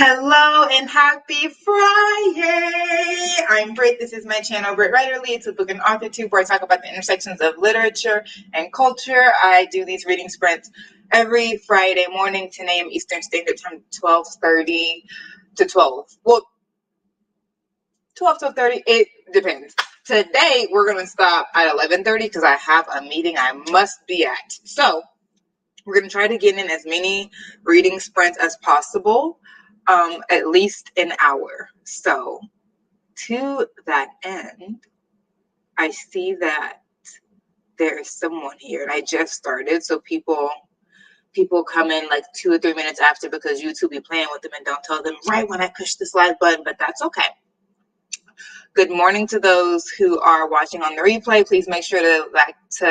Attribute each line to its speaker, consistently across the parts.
Speaker 1: Hello and happy Friday! I'm Britt. This is my channel, brittwriterly. It's a book and author tube where I talk about the intersections of literature and culture. I do these reading sprints every Friday morning, 10 a.m. Eastern Standard Time, 12:30 to 12. Well, 12:30, it depends. Today, we're going to stop at 11:30 because I have a meeting I must be at. So, we're going to try to get in as many reading sprints as possible. At least an hour. So to that end, I see that there is someone here and I just started. So people come in like 2 or 3 minutes after because YouTube be playing with them and don't tell them right when I push this live button, but that's okay. Good morning to those who are watching on the replay. Please make sure to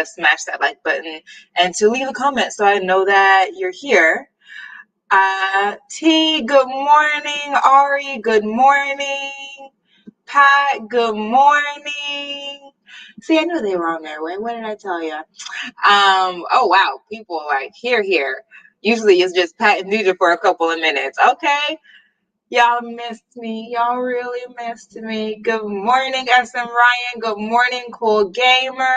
Speaker 1: smash that like button and to leave a comment so I know that you're here. T, good morning. Ari, good morning. Pat, good morning. See, I knew they were on their way. What did I tell you? Oh wow, people like here. Usually it's just Pat and Deidre for a couple of minutes. Okay. Y'all missed me. Y'all really missed me. Good morning, SM Ryan. Good morning, Cool Gamer.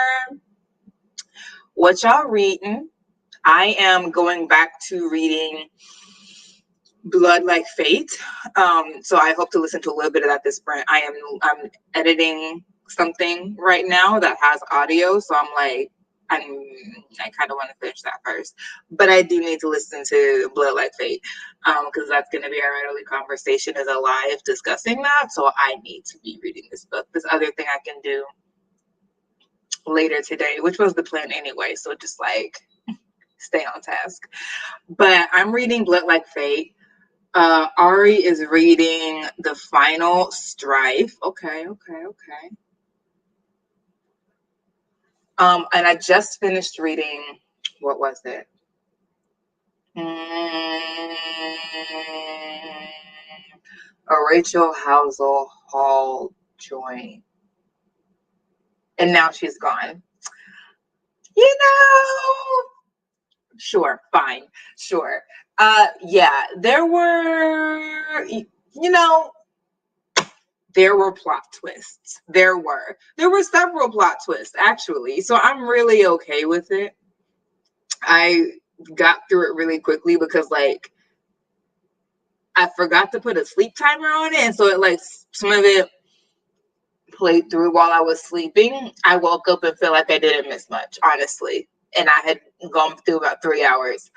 Speaker 1: What y'all reading? I am going back to reading Blood Like Fate. So I hope to listen to a little bit of that this sprint. I'm editing something right now that has audio, so I kind of want to finish that first. But I do need to listen to Blood Like Fate because that's going to be our early conversation as a live discussing that. So I need to be reading this book. This other thing I can do later today, which was the plan anyway. So just like stay on task. But I'm reading Blood Like Fate. Ari is reading The Final Strife. Okay. And I just finished reading, what was it? A Rachel Housel Hall joint. And now she's gone. Sure, fine, sure. Yeah, there were plot twists. There were several plot twists, actually. So I'm really okay with it. I got through it really quickly because, like, I forgot to put a sleep timer on it. And so some of it played through while I was sleeping. I woke up and feel like I didn't miss much, honestly. And I had gone through about 3 hours.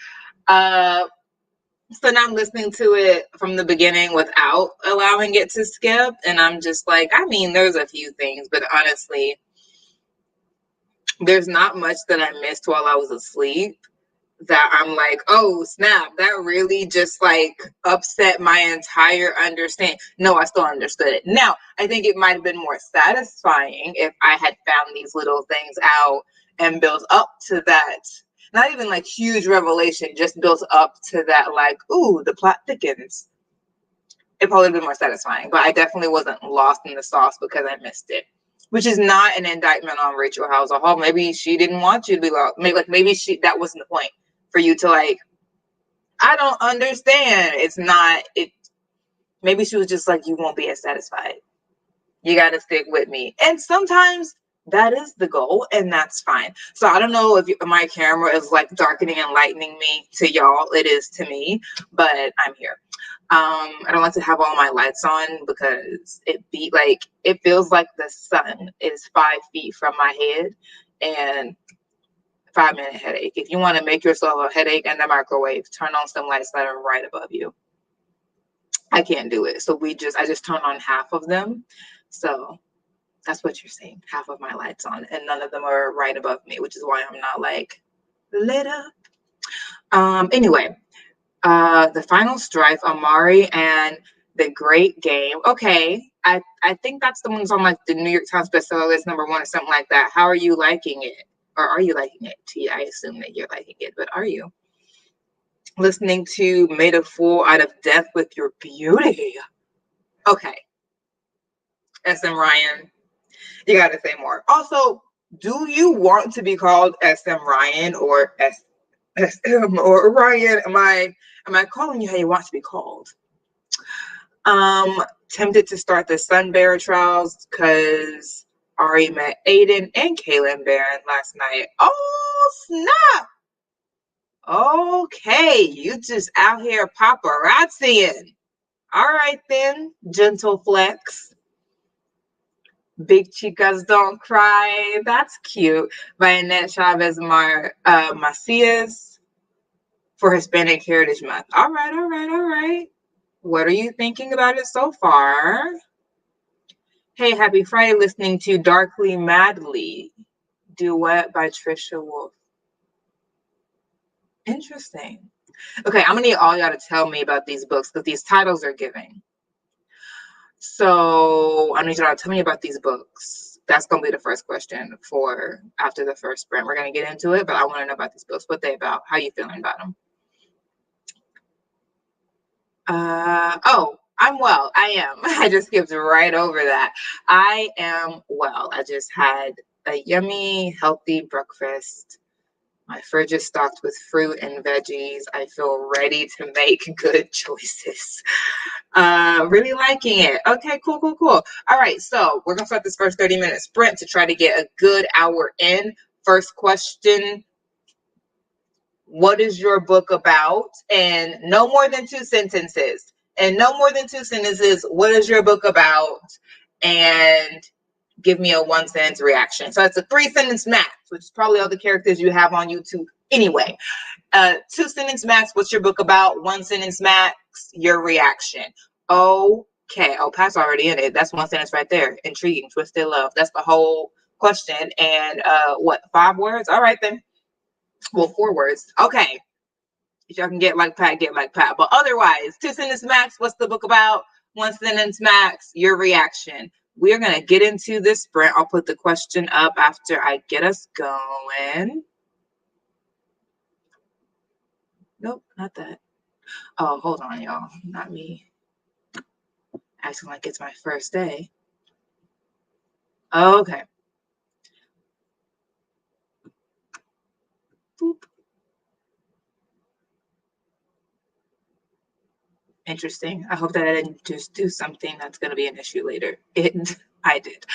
Speaker 1: So now I'm listening to it from the beginning without allowing it to skip. And I'm just like, there's a few things, but honestly, there's not much that I missed while I was asleep that I'm like, oh, snap, that really just like upset my entire understanding. No, I still understood it. Now, I think it might have been more satisfying if I had found these little things out and built up to that. Not even like huge revelation, just built up to that, like, ooh, the plot thickens. It probably would have been more satisfying, but I definitely wasn't lost in the sauce because I missed it, which is not an indictment on Rachel Housel Hall. Maybe she didn't want you to be lost. Maybe that wasn't the point for you to like, I don't understand. It's not it. Maybe she was just like, you won't be as satisfied. You got to stick with me. And sometimes that is the goal, and that's fine. So I don't know if my camera is like darkening and lightening me to y'all. It is to me, but I'm here. I don't like to have all my lights on because it feels like the sun is 5 feet from my head and 5-minute headache. If you want to make yourself a headache in the microwave, turn on some lights that are right above you. I can't do it. So I just turn on half of them. So that's what you're seeing. Half of my lights on, and none of them are right above me, which is why I'm not like lit up. Anyway, The Final Strife, Amari and the Great Game. Okay, I think that's the one that's on like the New York Times bestseller list #1 or something like that. How are you liking it? Or are you liking it? T, I assume that you're liking it, but are you? Listening to Made a Fool Out of Death with Your Beauty. Okay. SM Ryan, you gotta say more. Also, do you want to be called SM Ryan or SM or Ryan? Am I calling you how you want to be called? Tempted to start the Sun Bear trials because Ari met Aiden and Kaylin Barron last night. Oh, snap! Okay, you just out here paparazziing. All right then, gentle flex. Big chicas don't cry. That's cute. By Annette Chavez Macias for Hispanic Heritage Month. All right, all right, all right. What are you thinking about it so far? Hey, happy Friday, listening to Darkly Madly, duet by Trisha Wolfe. Interesting. Okay, I'm gonna need all y'all to tell me about these books because these titles are giving. So I need y'all to tell me about these books. That's gonna be the first question for after the first sprint. We're gonna get into it, but I want to know about these books. What they about? How you feeling about them? Oh, I'm well. I am. I just skipped right over that. I am well. I just had a yummy, healthy breakfast. My fridge is stocked with fruit and veggies. I feel ready to make good choices. Really liking it. Okay, cool, cool, cool. All right, so we're gonna start this first 30-minute sprint to try to get a good hour in. First question: what is your book about? And no more than 2 sentences. And no more than 2 sentences. What is your book about? And give me a 1 sentence reaction. So it's a 3 sentence max, which is probably all the characters you have on YouTube anyway. 2 sentence max, what's your book about? 1 sentence max, your reaction. Okay. Oh, Pat's already in it. That's 1 sentence right there. Intriguing, twisted love. That's the whole question. And what, 5 words? All right then. Well, 4 words. Okay. If y'all can get like Pat, get like Pat. But otherwise, 2 sentence max, what's the book about? 1 sentence max, your reaction. We're going to get into this sprint. I'll put the question up after I get us going. Nope, not that. Oh, hold on, y'all. Not me. Acting like it's my first day. Okay. Boop. Interesting. I hope that I didn't just do something that's going to be an issue later. I did.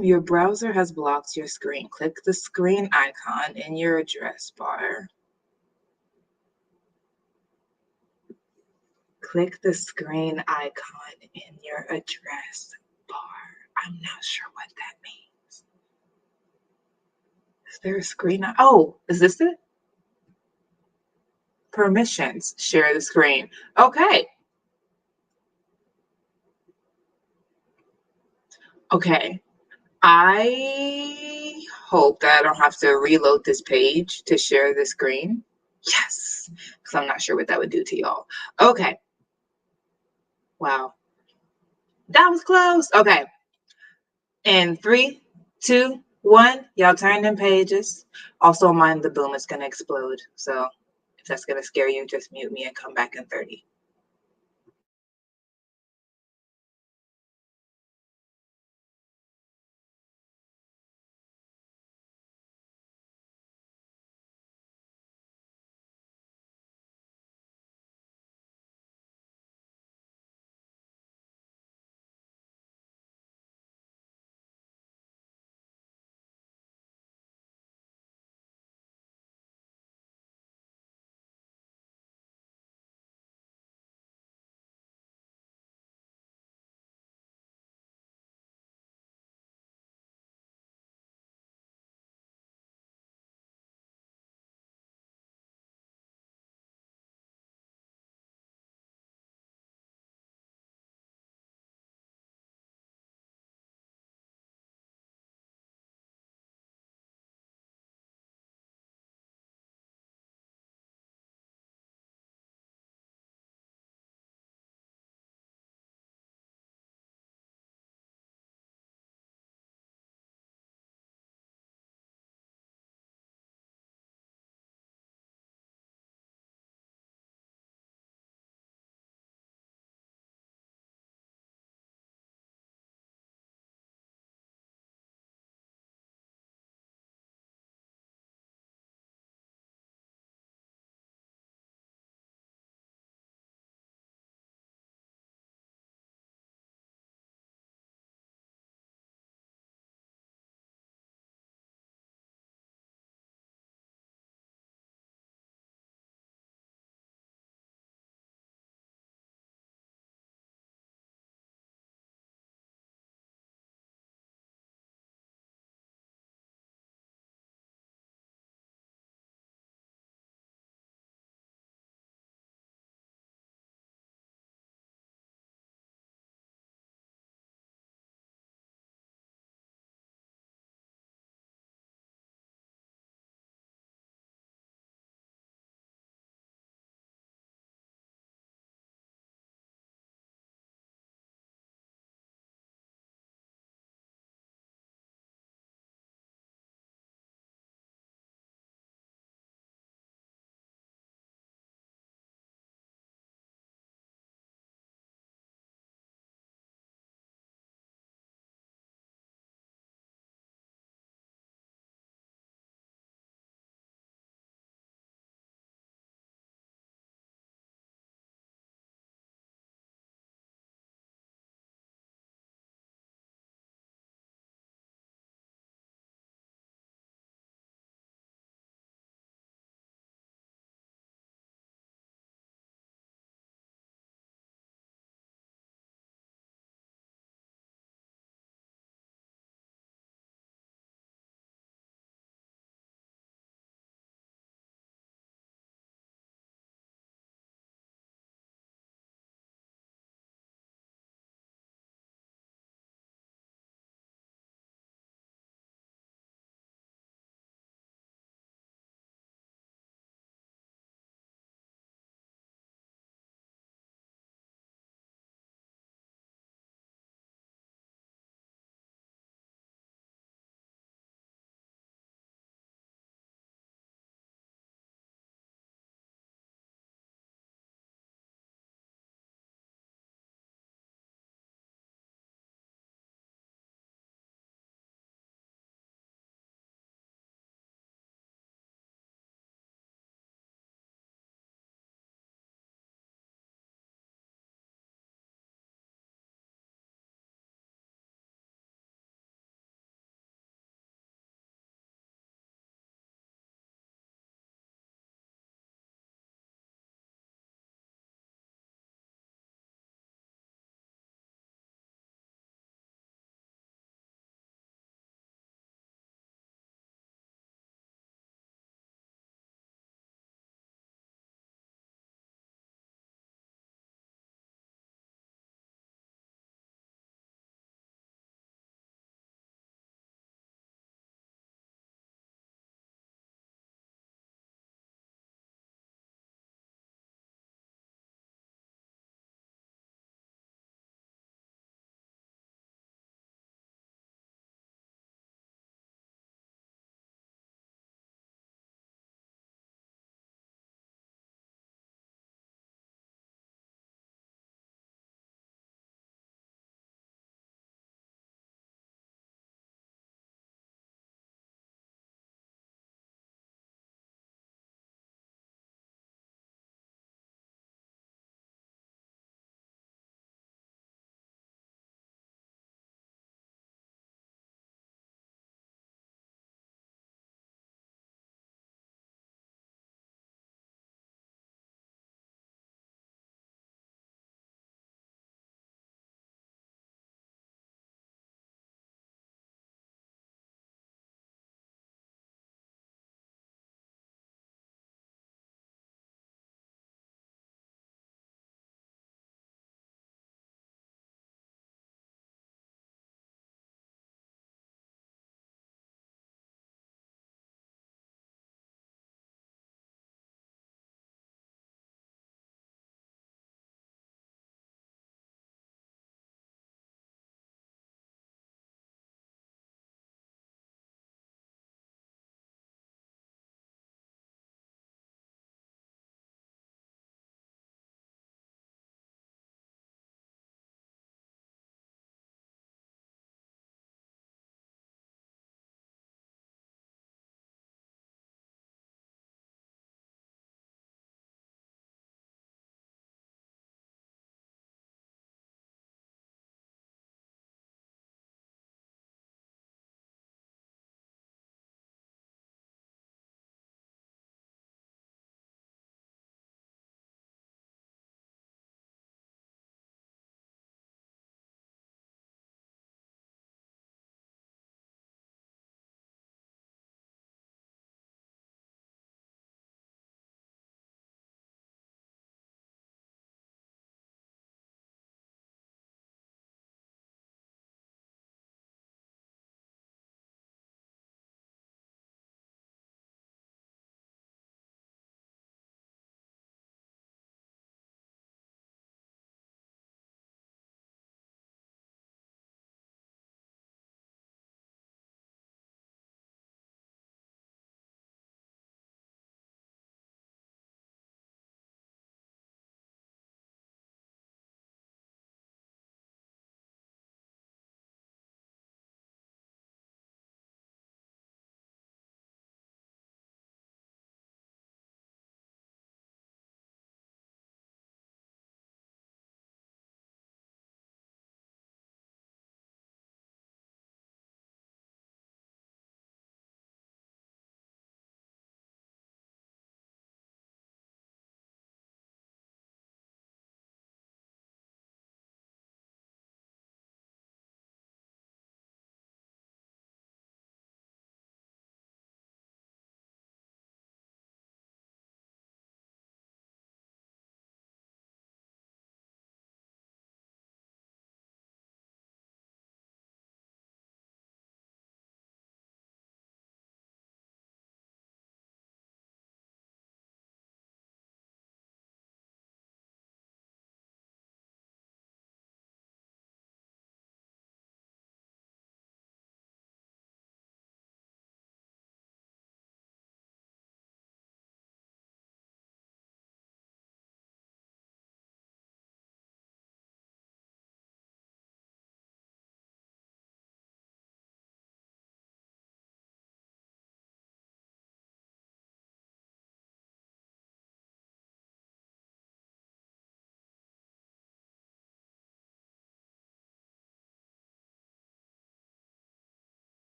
Speaker 1: Your browser has blocked your screen. Click the screen icon in your address bar. Click the screen icon in your address bar. I'm not sure what that means. Is there a screen? Oh, is this it? Permissions. Share the screen. Okay. Okay. I hope that I don't have to reload this page to share the screen. Yes, because I'm not sure what that would do to y'all. Okay. Wow. That was close. Okay. And 3, 2, 1. Y'all turn them pages. Also, mind the boom is going to explode. So if that's going to scare you, just mute me and come back in 30.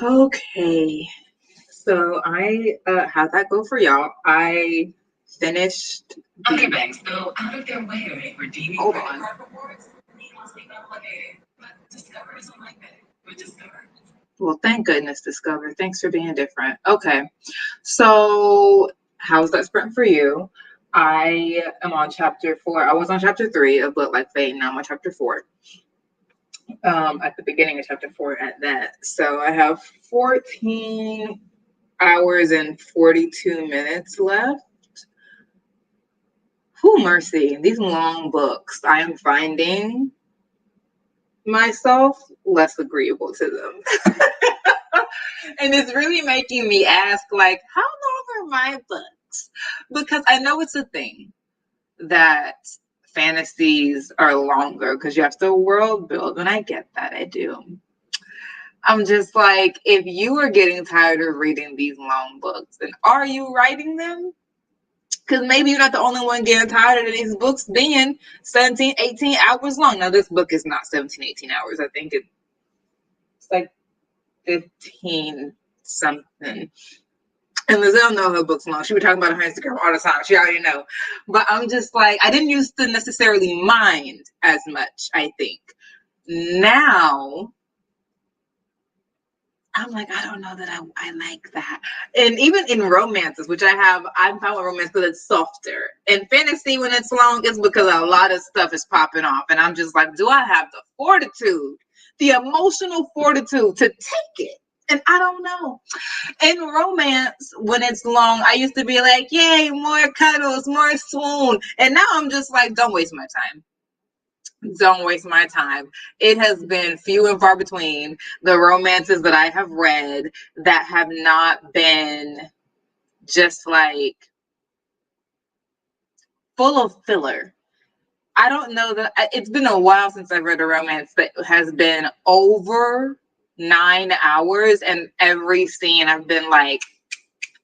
Speaker 1: Okay. So how'd that go for y'all? I finished.
Speaker 2: Other banks go out of their way to make redeeming credit card rewards. But Discover isn't like that. With Discover.
Speaker 1: Well, thank goodness, Discover. Thanks for being different. Okay. So how's that sprint for you? I am on chapter 4. I was on chapter 3 of Blood Like Fate. Now I'm on chapter 4. At the beginning of chapter 4 at that. So I have 14 hours and 42 minutes left. Whew, mercy. These long books, I am finding myself less agreeable to them. And it's really making me ask, like, how long are my books? Because I know it's a thing that fantasies are longer because you have to world build, and I get that. I do. I'm just like, if you are getting tired of reading these long books, then are you writing them? Because maybe you're not the only one getting tired of these books being 17, 18 hours long. Now, this book is not 17, 18 hours. I think it's like 15 something. And Lizelle know her books long. She was talking about her Instagram all the time. She already know. But I'm just like, I didn't used to necessarily mind as much, I think. Now, I'm like, I don't know that I like that. And even in romances, which I'm fine with romance because it's softer. In fantasy, when it's long, it's because a lot of stuff is popping off. And I'm just like, do I have the fortitude, the emotional fortitude to take it? And I don't know. In romance, when it's long, I used to be like, yay, more cuddles, more swoon. And now I'm just like, don't waste my time. Don't waste my time. It has been few and far between the romances that I have read that have not been just like full of filler. I don't know that it's been a while since I've read a romance that has been over 9 hours, and every scene I've been like,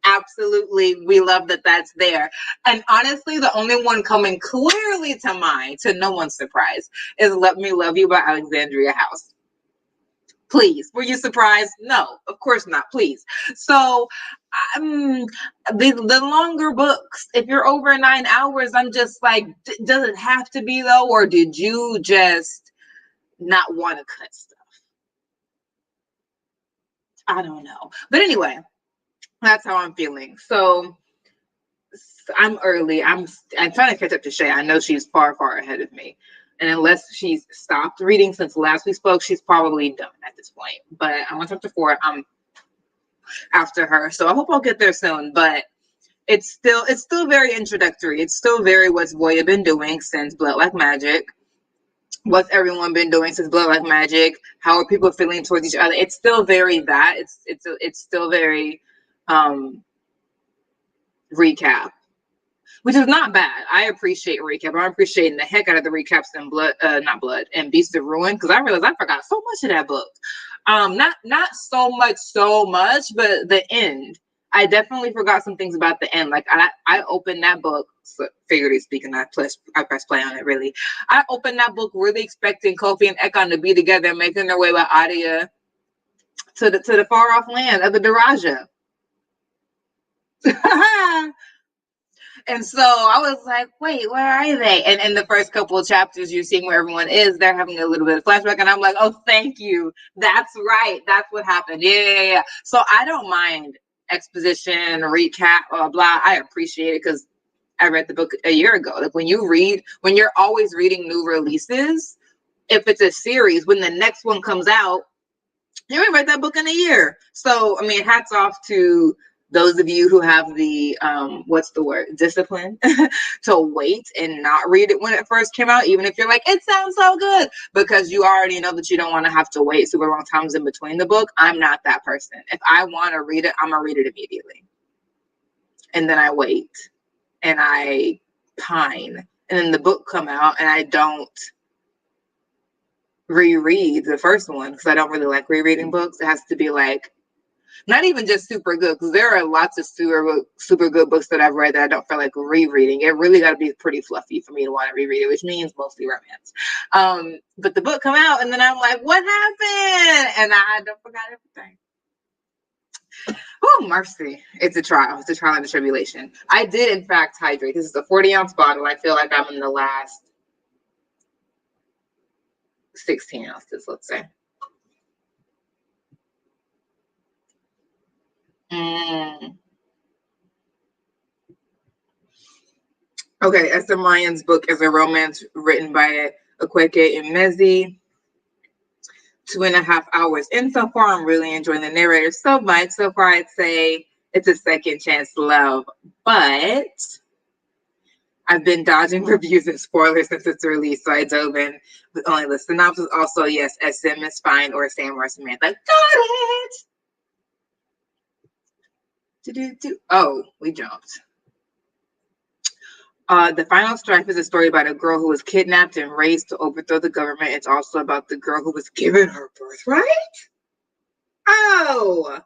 Speaker 1: absolutely, we love that that's there. And honestly, the only one coming clearly to mind, to no one's surprise, is Let Me Love You by Alexandria House. Please, were you surprised? No, of course not. Please. So the longer books, if you're over 9 hours, I'm just like, does it have to be though? Or did you just not want to cut stuff? I don't know. But anyway, that's how I'm feeling. So I'm early. I'm trying to catch up to Shay. I know she's far, far ahead of me. And unless she's stopped reading since last we spoke, she's probably done at this point. But I'm on chapter 4. I'm after her. So I hope I'll get there soon. But it's still very introductory. It's still very what's Voya been doing since Blood Like Magic. What's everyone been doing since Blood Like Magic? How are people feeling towards each other? It's still very that. It's still very recap, which is not bad. I appreciate recap. I'm appreciating the heck out of the recaps in not Blood, and Beast of Ruin, because I realized I forgot so much of that book. Not so much, but the end. I definitely forgot some things about the end. Like I opened that book, figuratively speaking, I press play on it really. I opened that book really expecting Kofi and Ekon to be together, making their way with Adia to the far off land of the Daraja. And so I was like, wait, where are they? And in the first couple of chapters, you're seeing where everyone is. They're having a little bit of flashback. And I'm like, oh, thank you. That's right. That's what happened. Yeah. So I don't mind exposition, recap, blah, blah. I appreciate it because I read the book a year ago. Like when you're always reading new releases, if it's a series, when the next one comes out, you may read that book in a year. So, I mean, hats off to those of you who have the discipline to wait and not read it when it first came out, even if you're like, it sounds so good, because you already know that you don't want to have to wait super long times in between the book. I'm not that person. If I want to read it, I'm gonna read it immediately, and then I wait and I pine, and then the book come out and I don't reread the first one because I don't really like rereading books. It has to be like Not even just super good, because there are lots of super good books that I've read that I don't feel like rereading. It really got to be pretty fluffy for me to want to reread it, which means mostly romance. But the book come out, and then I'm like, what happened? And I don't forgot everything. Oh, mercy. It's a trial. It's a trial and a tribulation. I did, in fact, hydrate. This is a 40-ounce bottle. I feel like I'm in the last 16 ounces, let's say. Okay, Esther Ryan's book is a romance written by Akweke Emezi. 2.5 hours in so far. I'm really enjoying the narrator so much. So far, I'd say it's a second chance love, but I've been dodging reviews and spoilers since its release, so I dove in with only the synopsis. Also, yes, SM is fine, or Sam or Samantha. Got it! Oh, we jumped. The Final Strife is a story about a girl who was kidnapped and raised to overthrow the government. It's also about the girl who was given her birthright. Oh,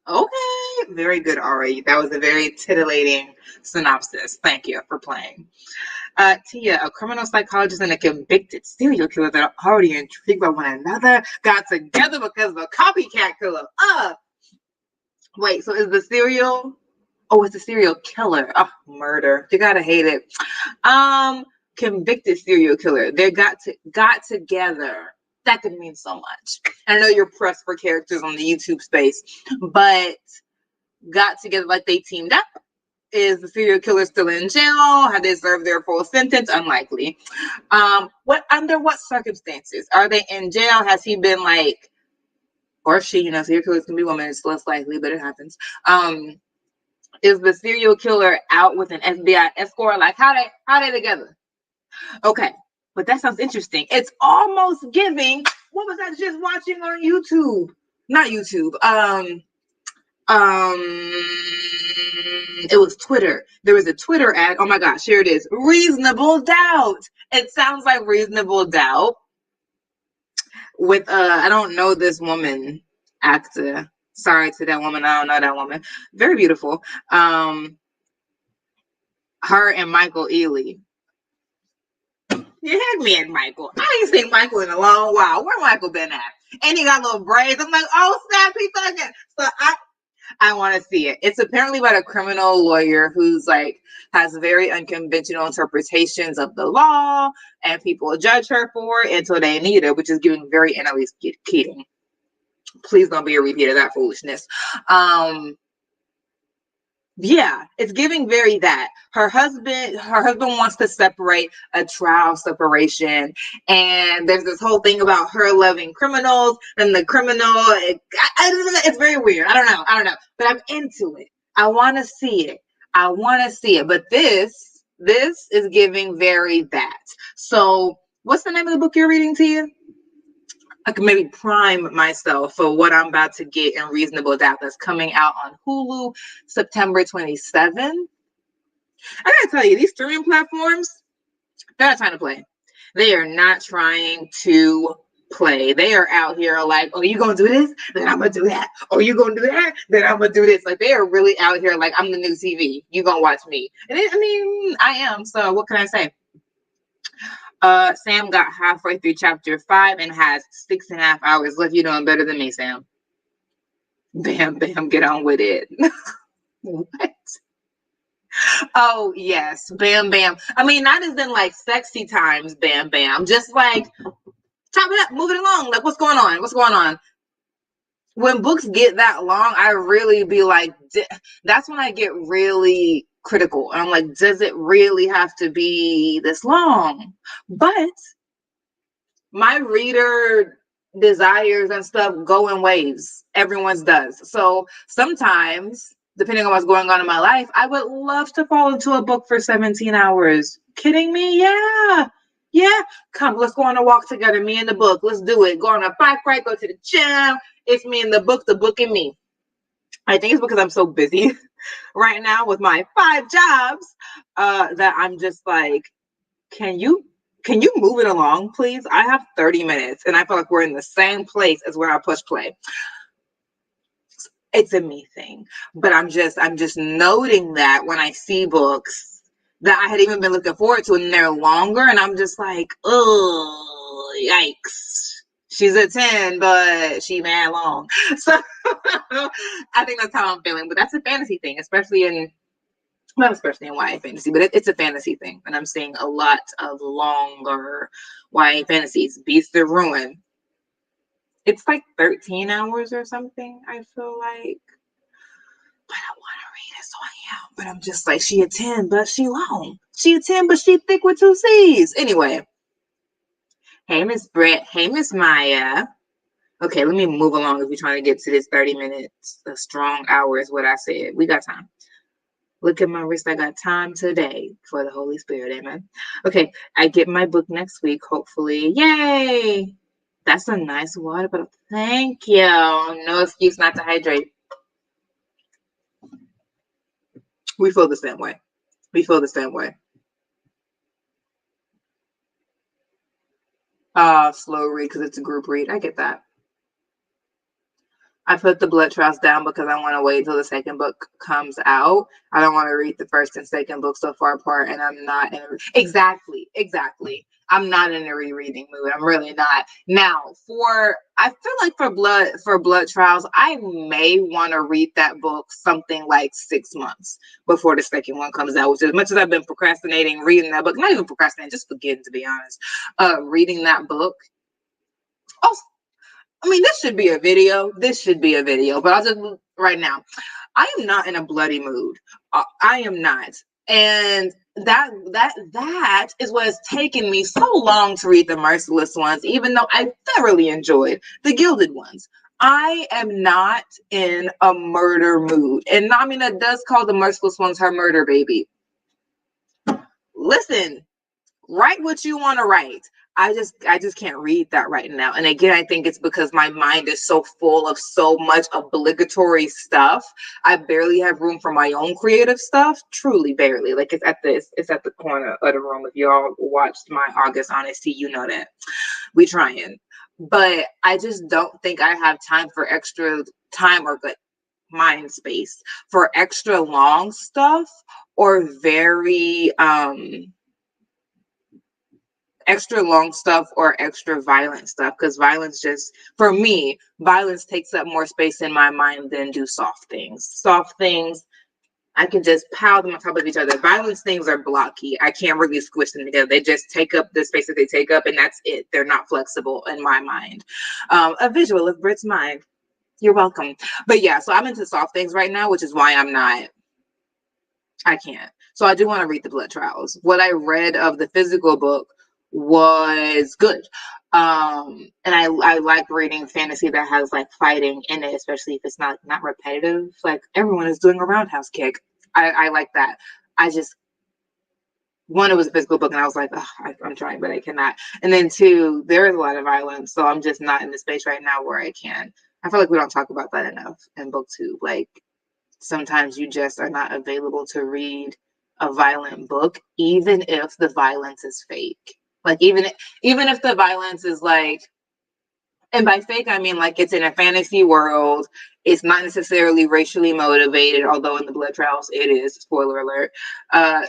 Speaker 1: okay. Very good, Ari. That was a very titillating synopsis. Thank you for playing. Tia, a criminal psychologist and a convicted serial killer that are already intrigued by one another got together because of a copycat killer. Wait, so is the serial... Oh, it's a serial killer. Oh, murder. You gotta hate it. Convicted serial killer. They got together. That could mean so much. I know you're pressed for characters on the YouTube space, but got together like they teamed up. Is the serial killer still in jail? Have they served their full sentence? Unlikely. Under what circumstances are they in jail? Has he been like, or she? You know, serial killers can be women. It's less likely, but it happens. Is the serial killer out with an FBI escort? Like, how they together? Okay, but that sounds interesting. It's almost giving. What was I just watching on YouTube? Not YouTube. It was Twitter. There was a Twitter ad. Oh my gosh, here it is. Reasonable Doubt. It sounds like Reasonable Doubt with I don't know this woman actor. Sorry to that woman. I don't know that woman. Very beautiful. Her and Michael Ealy. You had me at Michael. I ain't seen Michael in a long while. Where Michael been at? And he got little braids. I'm like, oh snap, he's thugging. So I want to see it. It's apparently about a criminal lawyer who's like has very unconventional interpretations of the law, and people judge her for it until they need her, which is giving very Annalise Keating. Please don't be a repeat of that foolishness. Yeah, it's giving very that. Her husband wants to separate, a trial separation, and there's this whole thing about her loving criminals and the criminal. It's very weird. I don't know, but I'm into it. I want to see it. But this is giving very that. So, what's the name of the book you're reading, Tia? I can maybe prime myself for what I'm about to get in Reasonable Doubt that's coming out on Hulu September 27th. I gotta tell you, these streaming platforms, they're not trying to play. They are not trying to play. They are out here like, oh, you gonna do this? Then I'm gonna do that. Oh, you gonna do that? Then I'm gonna do this. Like, they are really out here like, I'm the new TV. You gonna watch me. And I am. So what can I say? Sam got halfway through chapter 5 and has 6.5 hours left. You're doing better than me, Sam. Bam, bam, get on with it. What? Oh, yes. Bam, bam. I mean, not as in like sexy times, bam, bam. Just like, chop it up, move it along. Like, what's going on? When books get that long, I really be like, that's when I get really critical. And I'm like, does it really have to be this long? But my reader desires and stuff go in waves. Everyone's does. So sometimes, depending on what's going on in my life, I would love to fall into a book for 17 hours. Kidding me? Yeah. Come, let's go on a walk together. Me and the book. Let's do it. Go on a bike ride, go to the gym. It's me and the book and me. I think it's because I'm so busy right now with my 5 jobs that I'm just like, can you move it along, please? I have 30 minutes and I feel like we're in the same place as where I push play. it's a me thing. But I'm just noting that when I see books that I had even been looking forward to and they're longer, and I'm just like, oh, yikes. She's a 10, but she man long. So I think that's how I'm feeling. But that's a fantasy thing, especially in, not especially in YA fantasy, but it's a fantasy thing. And I'm seeing a lot of longer YA fantasies. Beast of Ruin. It's like 13 hours or something, I feel like. But I want to read it, so I am. But I'm just like, she a 10, but she long. She a 10, but she thick with 2 C's. Anyway. Hey, Miss Britt. Hey, Miss Maya. Okay, let me move along if we're trying to get to this 30 minutes. A strong hour is what I said. We got time. Look at my wrist. I got time today for the Holy Spirit. Amen. Okay, I get my book next week, hopefully. Yay! That's a nice water bottle. Thank you. No excuse not to hydrate. We feel the same way. We feel the same way. Slow read because it's a group read. I get that. I put the blood trials down because I want to wait until the second book comes out. I don't want to read the first and second book so far apart, and I'm not in exactly. I'm not in a rereading mood. I'm really not. Now, I feel like for blood trials, I may want to read that book something like 6 months before the second one comes out. Which, as much as I've been procrastinating reading that book, not even procrastinating, just forgetting, to be honest, reading that book. Oh, I mean, this should be a video. But I'll just right now. I am not in a bloody mood. I am not, and that is what has taken me so long to read the merciless ones, even though I thoroughly enjoyed the gilded ones. I am not in a murder mood, and I mean that does call the merciless ones her murder baby. Listen, write what you want to write. I just can't read that right now. And again, I think it's because my mind is so full of so much obligatory stuff. I barely have room for my own creative stuff. Truly barely. Like it's at the corner of the room. If y'all watched my August honesty, you know that. We trying. But I just don't think I have time for extra time or like mind space for extra long stuff or very extra long stuff or extra violent stuff, because for me, violence takes up more space in my mind than do soft things. I can just pile them on top of each other. Violence things are blocky. I can't really squish them together. They just take up the space that they take up, and that's it. They're not flexible in my mind. A visual of Britt's mind. You're welcome. But yeah, so I'm into soft things right now, which is why I can't. So I do want to read the blood trials. What I read of the physical book was good. And I like reading fantasy that has like fighting in it, especially if it's not repetitive. Like everyone is doing a roundhouse kick. I like that. I just one, it was a physical book, and I was like, I'm trying, but I cannot. And then two, there is a lot of violence, so I'm just not in the space right now where I can. I feel like we don't talk about that enough in booktube. Like sometimes you just are not available to read a violent book, even if the violence is fake. Like even if the violence is like, and by fake I mean like it's in a fantasy world, it's not necessarily racially motivated, although in the blood trials it is. Spoiler alert.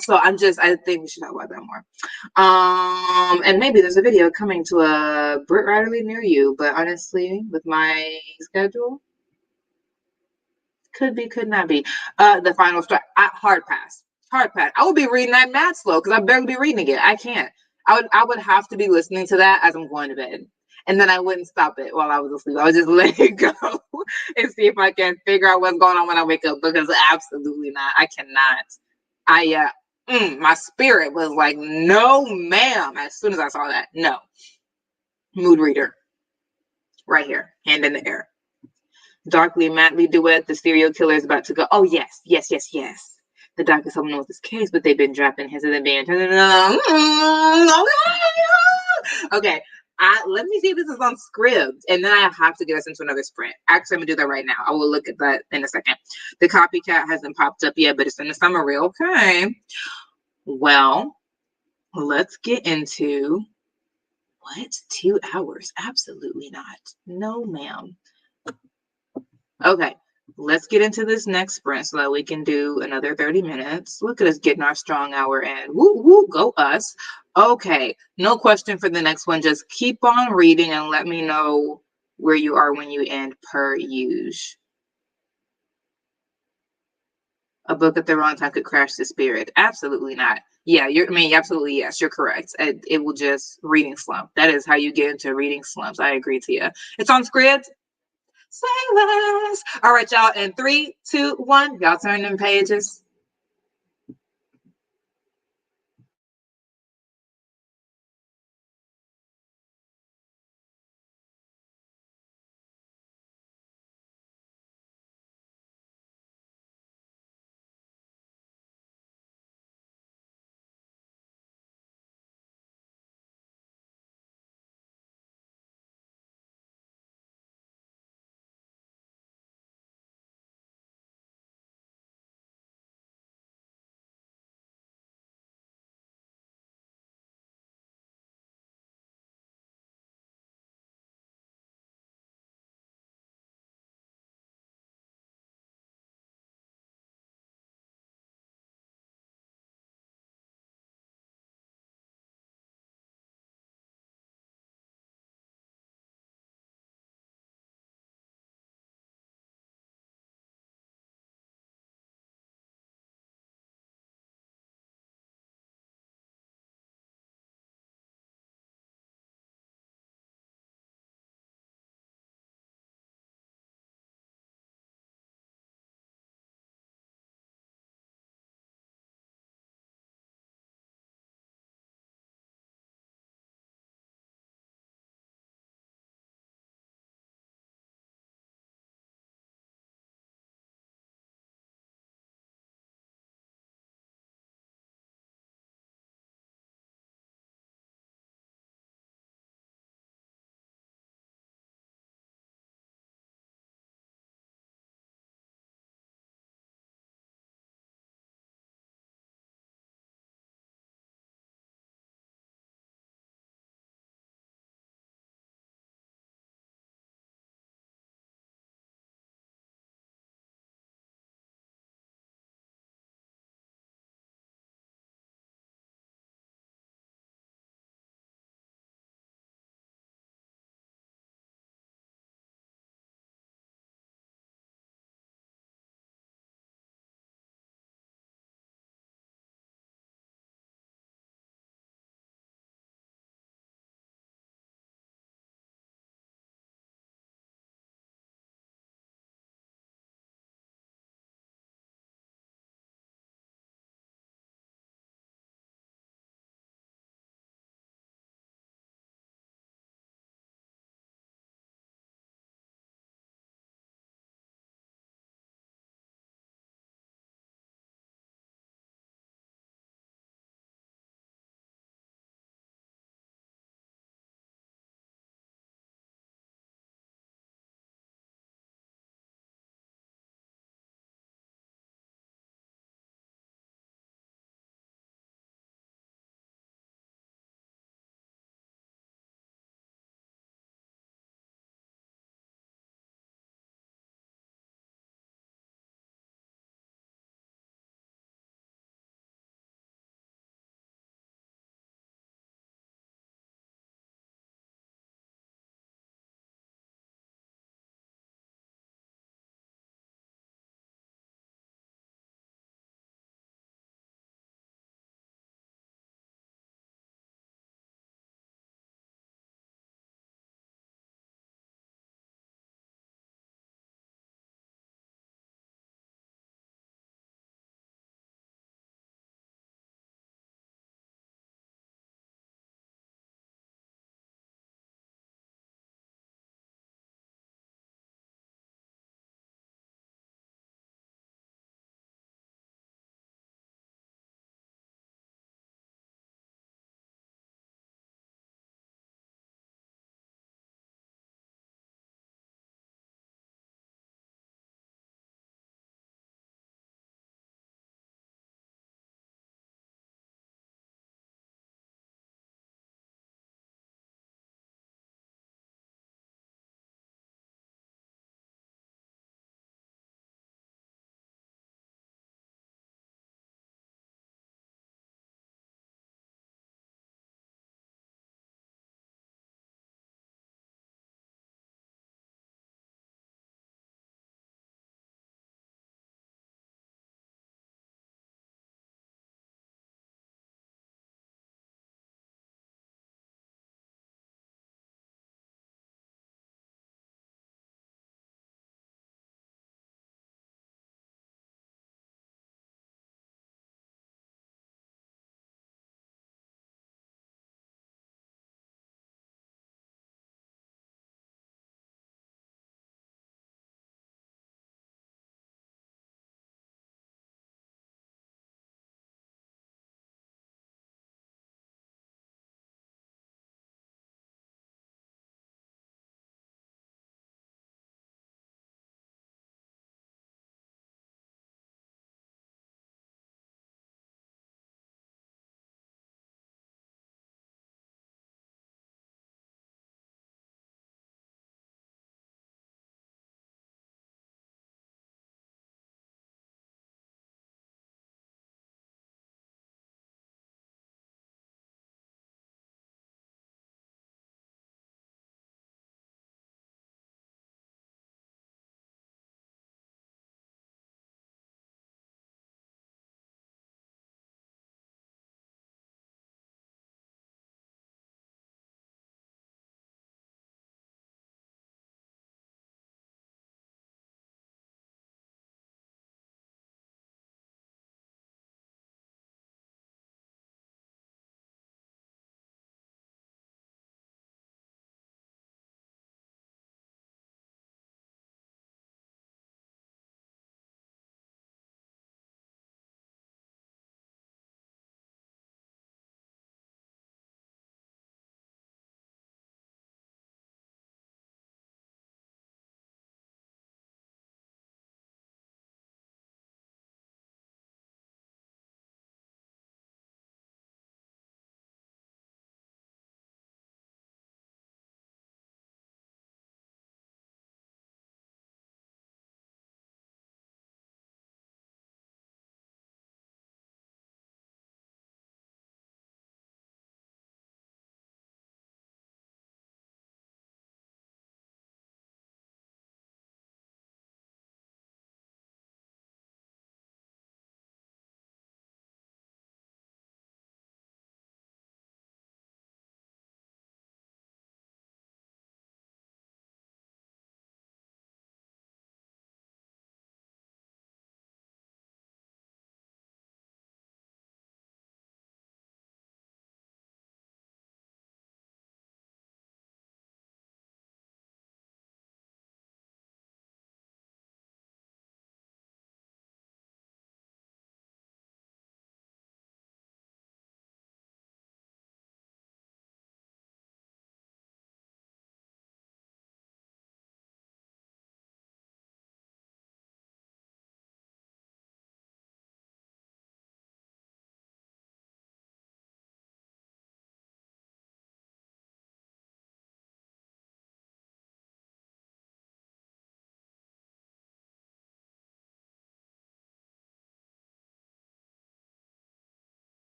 Speaker 1: So I think we should talk about that more. And maybe there's a video coming to a brittwriterly near you, but honestly, with my schedule, could be, could not be. The final strike. Hard pass. Hard pass. I would be reading that mad slow because I barely be reading it. I can't. I would have to be listening to that as I'm going to bed. And then I wouldn't stop it while I was asleep. I would just let it go and see if I can figure out what's going on when I wake up, because absolutely not. I cannot. My spirit was like, no, ma'am. As soon as I saw that, no. Mood reader. Right here. Hand in the air. Darkly madly duet, the serial killer is about to go. Oh yes. The doctors help him with this case, but they've been dropping hints of them being okay. Let me see if this is on script, and then I have to get us into another sprint. Actually, I'm gonna do that right now. I will look at that in a second. The copycat hasn't popped up yet, but it's in the summary. Okay. Well, let's get into what? 2 hours? Absolutely not. No, ma'am. Okay. let's get into this next sprint so that we can do another 30 minutes. Look at us getting our strong hour in. Woo, woo, go us. Okay, no question for the next one. Just keep on reading and let me know where you are when you end per use. A book at the wrong time could crash the spirit. Absolutely not. Yeah, absolutely, yes, you're correct. It will just reading slump. That is how you get into reading slumps. I agree to you. It's on script. Say less. All right, y'all. In 3, 2, 1, y'all turn them pages.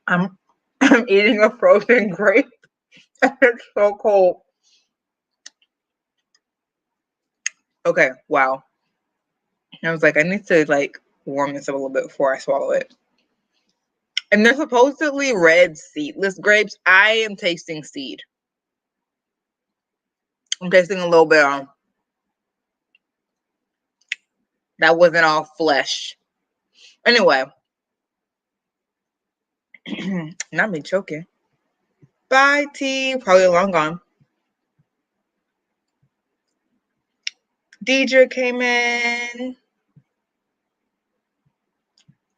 Speaker 1: I'm I'm eating a frozen grape. It's so cold. Okay, wow. I was like, I need to like warm this up a little bit before I swallow it. And they're supposedly red seedless grapes. I am tasting seed. I'm tasting a little bit on. That wasn't all flesh. Anyway. Not me choking. Bye, T. Probably long gone. Deidre came in.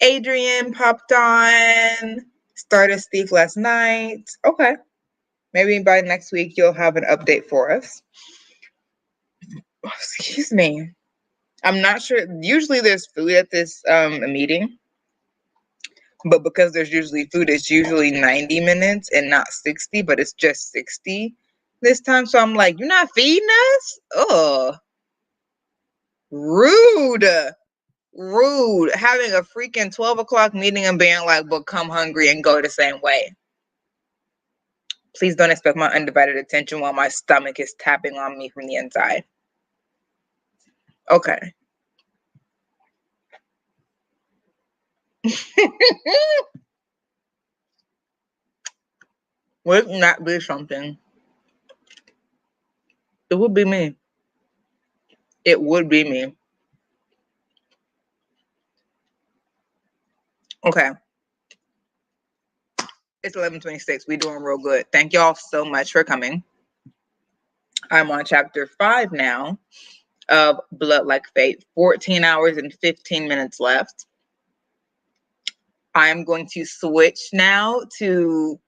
Speaker 1: Adrian popped on. Started Steve last night. Okay. Maybe by next week you'll have an update for us. Oh, excuse me. I'm not sure. Usually there's food at this meeting. But because there's usually food, it's usually 90 minutes and not 60, but it's just 60 this time. So I'm like, you're not feeding us? Ugh. Rude. Rude. Having a freaking 12 o'clock meeting and being like, become hungry and go the same way. Please don't expect my undivided attention while my stomach is tapping on me from the inside. Okay. Wouldn't that be something? It would be me. It would be me. Okay. It's 11:26. We're doing real good. Thank y'all so much for coming. I'm on chapter 5 now of Blood Like Fate. 14 hours and 15 minutes left. I'm going to switch now to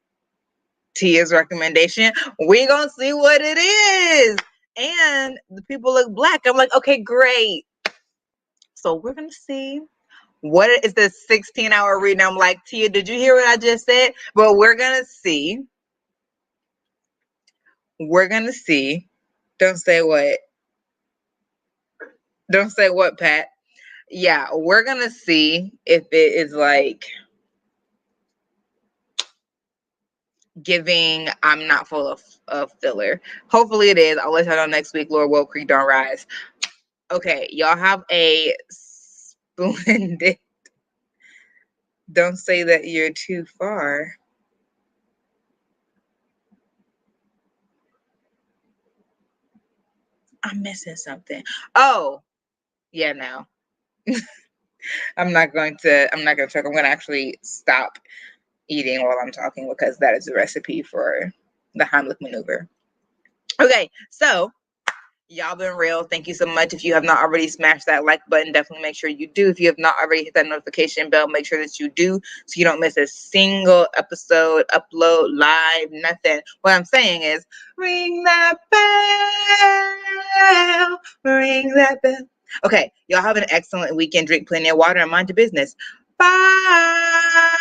Speaker 1: Tia's recommendation. We're going to see what it is. And the people look black. I'm like, okay, great. So we're going to see. What is the 16-hour reading? I'm like, Tia, did you hear what I just said? But we're going to see. We're going to see. Don't say what. Don't say what, Pat. Yeah, we're going to see if it is like giving I'm not full of filler. Hopefully it is. I'll let y'all know next week. Lord Will Creek don't rise. Okay, y'all have a splendid. Don't say that you're too far. I'm missing something. Oh, yeah, no. I'm not going to check. I'm going to actually stop eating while I'm talking because that is the recipe for the Heimlich maneuver. Okay, so y'all been real. Thank you so much. If you have not already smashed that like button, definitely make sure you do. If you have not already hit that notification bell, make sure that you do so you don't miss a single episode, upload, live, nothing. What I'm saying is ring that bell, ring that bell. Okay, y'all have an excellent weekend. Drink plenty of water and mind your business. Bye.